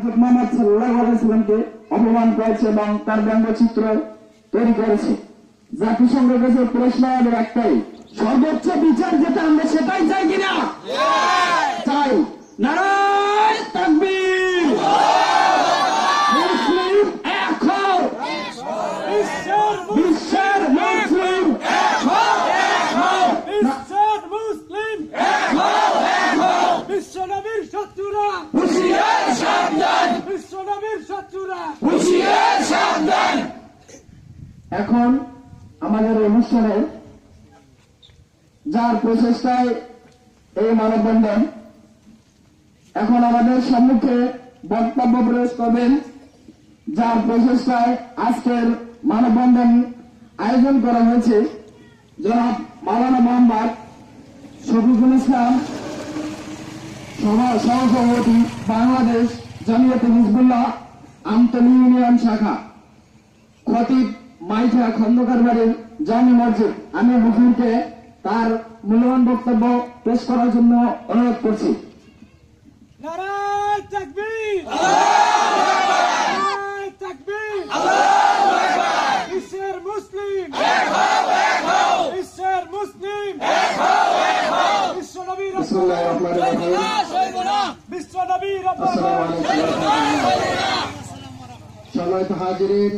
মোহাম্মদ সাল্লাল্লাহু আলাইহি ওয়াসাল্লামকে অপমান করেছে এবং তার ব্যঙ্গচিত্র তৈরি করেছে। জাতিসংঘের কাছে প্রশ্ন আমাদের একটাই, সর্বোচ্চ বিচার যেটা আমরা সেটাই চাই কিনা? চাই। নারায়ে তাকবীর। মুসলিম এক হও, বিশ্বের মুসলিম এক হও, বিশ্বের মুসলিম এক হও, এক হও। বিশ্বনবীর শত্রুরা হুঁশিয়ার সাবধান, বিশ্বনবীর শত্রুরা হুঁশিয়ার সাবধান। এখন আমাদের অনুষ্ঠানে যার প্রচেষ্টায় এই মানববন্ধন, এখন আমাদের সম্মুখে বক্তব্য প্রবেশ করবেন যার প্রচেষ্টায় আজকের মানববন্ধন আয়োজন করা হয়েছে, জনাব মাওলানা মোহাম্মদ শফিকুল ইসলাম, সহসভাপতি, বাংলাদেশ জামিয়াতে হিজবুল্লাহ আমতলী ইউনিয়ন শাখা, খতিব মাইথা খন্দকার বাড়ির জামি মসজিদ। আমি মুফতিকে তার মূল্যবান বক্তব্য পেশ করার জন্য অনুরোধ করছি। নারায়ে তাকবীর, নারায়ে তাকবীর, আল্লাহু আকবার। বিশ্বের মুসলিম এক হও, এক হও, বিশ্বের মুসলিম এক হও, এক হও। বিশ্বনবীর বিসমিল্লাহির রহমানির রহিম। বিশ্বনবীর আসসালামু আলাইকুম। সম্মানিত হাজিরিন,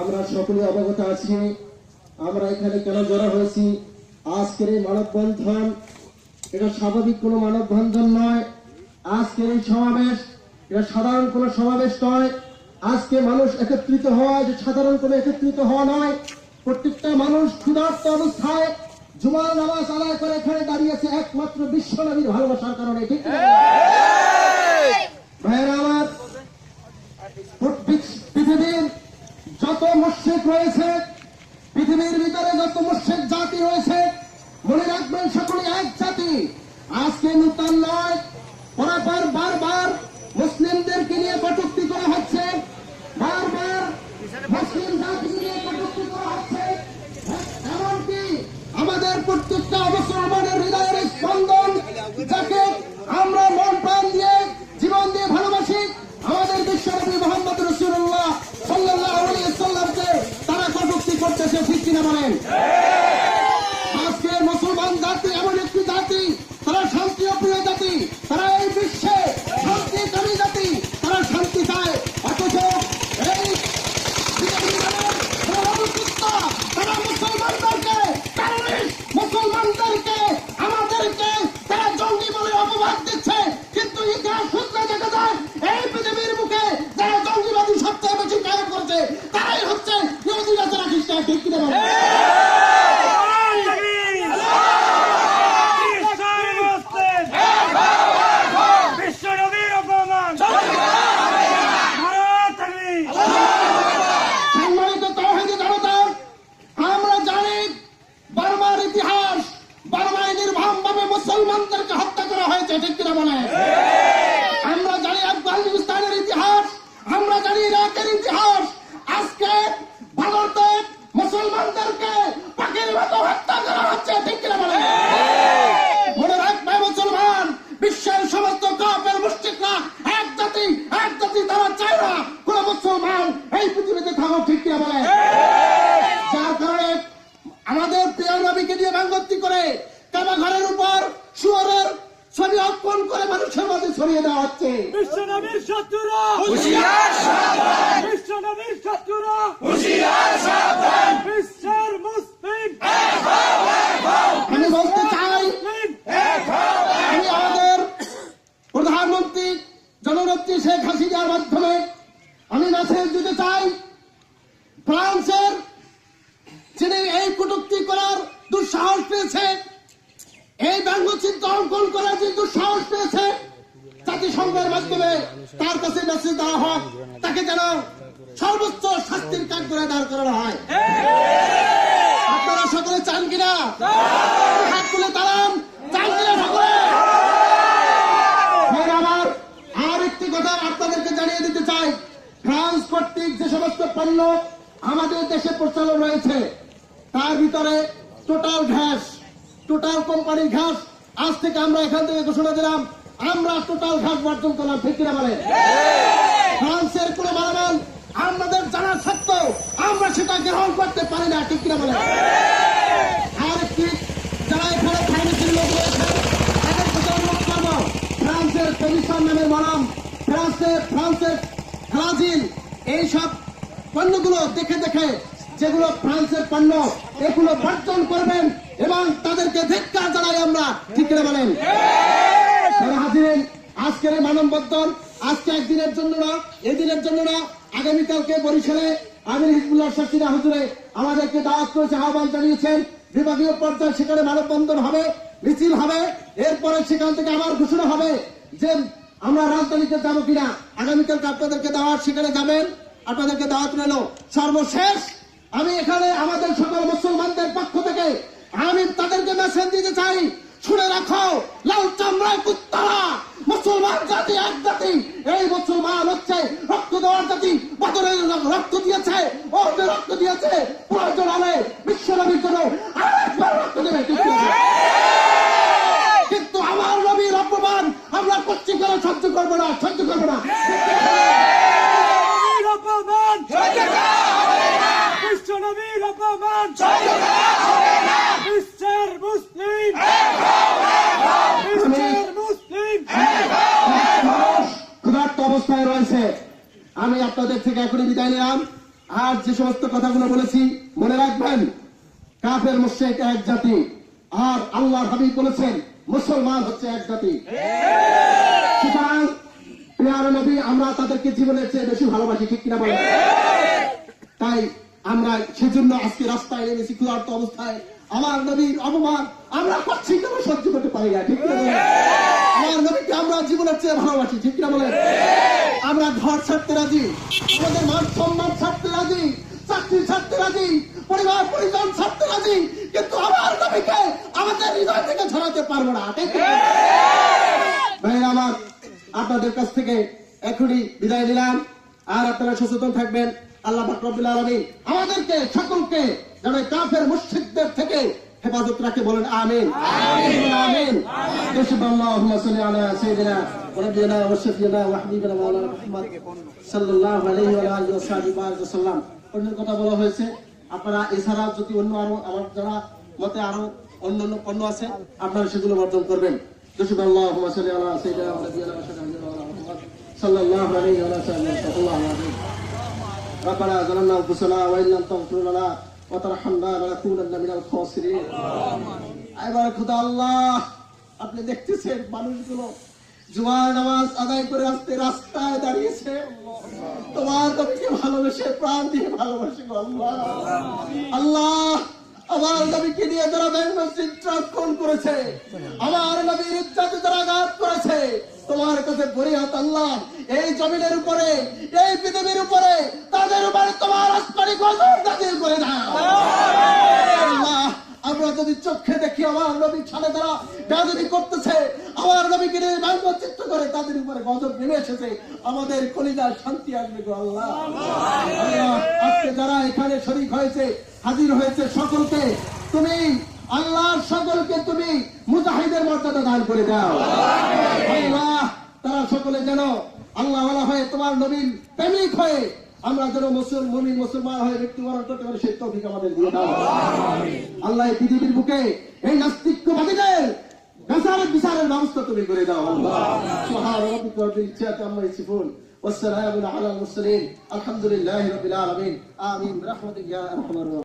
আমরা সকলে অবগত আছি আমরা এখানে কেন জড়ো হয়েছি। আজকের এই মানববন্ধন এটা স্বাভাবিক কোনো মানববন্ধন নয়। আজকের এই সমাবেশ এটা সাধারণ কোনো সমাবেশ নয়। আজকে মানুষ একত্রিত হওয়া যে সাধারণ কোনো একত্রিত হওয়া নয়। প্রত্যেকটা মানুষ ক্ষুধার্ত অবস্থায় জুমার নামাজ আদায় করে এখানে দাঁড়িয়েছে একমাত্র বিশ্বনবীর ভালোবাসার কারণে। ঠিক না ভাইয়েরা আমার? পৃথিবীর যত মুশরিক রয়েছে, পৃথিবীর ভিতরে যত মুশরিক জাতি রয়েছে, মনে রাখবেন সকলে এক জাতি। আজকে নূতন নয়, পরপর বারবার মুসলিমদেরকে নিয়ে কটূক্তি করা হচ্ছে, বারবার মুসলিম জাতিকে নিয়ে কটূক্তি করা হচ্ছে। এমনকি আমাদের প্রত্যেকটা মুসলমানের হৃদয়ের স্পন্দন, যাকে আমরা মন প্রাণ দিয়ে জীবন দিয়ে ভালোবাসি, আমাদের বিশ্বনবী মুহাম্মদ রাসূলুল্লাহ সাল্লাল্লাহু আলাইহি ওয়াসাল্লামকে তারা কটূক্তি করতেছে। ঠিক কিনা বলেন? আজকে মুসলমান জাতি এমন একটি জাতি, তারা শান্তিপ্রিয় জাতি, তারা এই বিশ্বে শান্তিকামী জাতি, তারা শান্তি চায়। অথচ এই তারা মুসলমানদেরকে টেররিস্ট, মুসলমানদেরকে আমাদেরকে তারা জঙ্গি বলে অপবাদ দিচ্ছে। কিন্তু ইতিহাস সূত্রে দেখা যায় এই পৃথিবীর মুখে যারা জঙ্গিবাদী সবচেয়ে বেশি কায়েম করছে তারাই হচ্ছে ইহুদি নাসারা খ্রিস্টান। ঠিক কিনা বলেন? বিশ্বনবীর অপমান। সম্মানিত তাওহীদি জনতা, আমরা জানি বার্মার ইতিহাস, বার্মায় নির্মমভাবে মুসলমানদেরকে হত্যা করা হয়েছে। ঠিক কিনা বলে? আমরা জানি আফগানিস্তানের ইতিহাস, আমরা জানি ইরাকের ইতিহাস। আজকে ভারতে মুসলমানদেরকে পাখির মতো হত্যা করা হচ্ছে। ঠিক কিনা বলে? মনে রাখবে মুসলমান, বিশ্বের সমস্ত কাফের মুশরিকরা এক জাতি, এক জাতি তারা চায় না কোন মুসলমান এই পৃথিবীতে থাকুক। ঠিক কিনা বলে? যার কারণে আমাদের প্রিয় নবীকে নিয়ে ব্যঙ্গোক্তি করে কাবা ঘরের উপর শুয়োরের ছবি অর্পণ করে মানুষের মাঝে ছড়িয়ে দেওয়া হচ্ছে। বিশ্বনবীর শত্রুরা হুঁশিয়ার সাবধান, বিশ্বনবীর শত্রুরা হুঁশিয়ার সাবধান। বিশ্বের মুসলিম এক হও, এক হও, আমি বলতে চাই, মুসলিম এক হও, এক আমি আমাদের প্রধানমন্ত্রী জননেত্রী শেখ হাসিনার মাধ্যমে আমি মেসেজ দিতে চাই, ফ্রান্সের যিনি এই কটূক্তি করার দুঃসাহস পেয়েছে, এই ব্যঙ্গচিত্র অঙ্কন করার যে দুঃসাহস পেয়েছে, জাতিসংঘের মাধ্যমে তার কাছে মেসেজ দেওয়া হোক, তাকে যেন সর্বোচ্চ শাস্তির কাঠ করে দাঁড় করানো হয়। আপনারা সকলে চান কিনা? হাত তুলে দাঁড়ান, চান কিনা সকলে? আমার আর একটি কথা আপনাদেরকে জানিয়ে দিতে চাই, ফ্রান্স কর্তৃক যে সমস্ত পণ্য আমাদের দেশে প্রচলন রয়েছে তার ভিতরে টোটাল কোম্পানির ঘাস আজ থেকে আমরা এখান থেকে ঘোষণা দিলাম আমরা টোটাল ঘাট বর্জন করলাম, ঠিক কিনা বলেন? ফ্রান্সের কোন মানবন আমাদের জানা সত্ত্বেও আমরা সেটা গ্রহণ করতে পারি না, ঠিক কিনা বলেন? আর একটি যারা এখানে ফার্মেসির লোক রয়েছে তাদের প্রতি অনুরোধ করবো, ফ্রান্সের কমিশন নামের মানাম, ফ্রান্সের ব্রাজিল এইসব পণ্যগুলো দেখে দেখে যেগুলো ফ্রান্সের পণ্য এগুলো বর্জন করবেন এবং তাদেরকে ধিক্কার জানাই আমরা, ঠিক করে বলেন? হাজিরেন, আজকের এই মানববন্ধন আজকে একদিনের জন্য না, এদিনের জন্য না, আগামীকালকে বরিশালে আমির হিজবুল্লাহ শাসিনা হুজুরে আমাদেরকে দাওয়াত করেছে, আহ্বান জানিয়েছেন। বিভাগীয় পর্যায়ে সেখানে মানববন্ধন হবে, মিছিল হবে, এরপরে সেখান থেকে আবার ঘোষণা হবে যে আমরা রাজধানীতে যাবো কিনা। আগামীকালকে আপনাদেরকে দাওয়াত, সেখানে যাবেন, আপনাদেরকে দাওয়াত রইল। সর্বশেষ আমি এখানে আমাদের সকল মুসলমানদের পক্ষ থেকে আমি তাদেরকে মেসেজ দিতে চাই, শুনে রাখো, লাল চামড়ায় কুত্তারা, মুসলমান জাতি এক জাতি। এই মুসলমান হচ্ছে রক্ত দেওয়ার জাতি, বদরের রক্ত দিয়েছে, ওদের রক্ত দিয়েছে, প্রয়োজন হলে বিশ্বনবীর জন্য আরেকবার রক্ত দেবে, কিন্তু আমার নবীর অপমান আমরা কচ্ছি করে সহ্য করবো না, সহ্য করবো না। নবীর অপমান সহ্য করা হবে না, বিশ্ব নবীর অপমান সহ্য করা হবে না। বিশ্বের মুসলিম এক হও, এক হও, বিশ্বের মুসলিম মানুষ ক্ষুধার্ত অবস্থায় রয়েছে। আমি আপনাদের থেকে এখনই বিদায় নিলাম। আর যে সমস্ত কথাগুলো বলেছি মনে রাখবেন, কাফের মুশরিক এক জাতি, আর আল্লাহর হাবিব বলেছেন মুসলমান হচ্ছে এক জাতি। সুতরাং প্রিয় নবী আমরা তাদেরকে জীবনের চেয়ে বেশি ভালোবাসি, ঠিক কিনা বলেন? তাই আমরা সেজন্য আজকে রাস্তায় নেমেছি ক্ষুধার্ত অবস্থায়। আমার নবীর অপমান আমরা করছি কেন সহ্য করতে পারি না, ঠিক কিনা বলেন? আমার নবীকে আমরা জীবনের চেয়ে ভালোবাসি, ঠিক কিনা বলেন? আমরা ঘর ছাড়তে রাজি, আমাদের মান সম্মান ছাড়তে রাজি, চাকরি ছাড়তে রাজি, পরিবার পরিজন ছাড়তে রাজি, কিন্তু আমার নবীকে আমাদের হৃদয় থেকে ঝরাতে পারবো না, ঠিক কিনা? ভাইরা আমার, আপনাদের কাছ থেকে এখনই বিদায় নিলাম। আর আপনারা সচেতন থাকবেন। আল্লাহ পাক রব্বুল আলামিন আমাদেরকে সকলকে যেন কাফের মুশরিকদের থেকে হেফাজত রাখে, বলেন আমিন, আমিন, আমিন। আল্লাহুম্মা সাল্লি আলা সাইয়্যিদিনা ওয়া নাবিয়িনা ওয়া শাফিঈনা ওয়া হাবিবিনা মাওলানা মুহাম্মদ সাল্লাল্লাহু আলাইহি ওয়া আলিহি ওয়া সাহবিহি ওয়াসাল্লাম। অন্যের কথা বলা হয়েছে, আপনারা এছাড়া যদি অন্য আরো আমার যারা মতে আরো অন্যান্য পণ্য আছে আপনারা সেগুলো বর্জন করবেন। আল্লাহুম্মা সাল্লি আলা সাইয়্যিদিনা ওয়া নাবিয়িনা ওয়া শাফিঈনা মুহাম্মদ সাল্লাল্লাহু আলাইহি ওয়া সাল্লাম। ربنا ظلمنا انفسنا وان لم تغفر لنا وترحمنا لنكونن من الخاسرين। এবার খোদা আল্লাহ, আপনি দেখতেছেন মানুষগুলো জুমার নামাজ আদায় করে আসতে রাস্তায় দাঁড়িয়েছে, তোমার নবীকে ভালোবেসে প্রাণ দিয়ে ভালোবাসে গো আল্লাহ। আল্লাহ, আমার নবীকে নিয়ে যারা মসজিদ ট্রান্সফর্ম করেছে, আমার নবীর ইজ্জতে যারা আঘাত করেছে, তোমার কাছে ফরিয়াদ আল্লাহ, এই জমিনের উপরে, এই পৃথিবীর উপরে তাদের উপরে তোমার আসমানি গজব নাযিল করে দাও আল্লাহ। আমরা যদি চোখে দেখি আমার নবী ছাড়ে তারা বেয়াদবি করতেছে, আমার নবীকে নিয়ে ব্যঙ্গচিত্র করে তাদের উপরে গজব নেমে এসেছে, আমাদের কলিজার শান্তি আসবে গো আল্লাহ। আল্লাহ, আজকে যারা এখানে শরীক হয়েছে, হাজির হয়েছে, সকলকে তুমি আল্লাহ, সকলকে তুমি মুজাহিদের মর্যাদা দান করে দাও আল্লাহ। তারা সকলে যেন আল্লাহ ওয়ালা হয়ে তোমার নবীর প্রেমিক হয়ে আমরা যেন মুসলমান হয়ে মৃত্যুবরণ করতে পারি, সেই তৌফিক আমাদের দিয়ে দাও আল্লাহ। এই পৃথিবীর বুকে এই নাস্তিকবাদীদের বিচারের ব্যবস্থা তুমি করে দাও আল্লাহ। সুবহান রাব্বিকা রাব্বিল ইজ্জাতি আম্মা ইয়াসিফুন ওয়া সালামুন আলাল মুরসালিন আলহামদুলিল্লাহি রাব্বিল আলামিন আমিন বিরহমাতিকা ইয়া আরহামার রাহিমিন।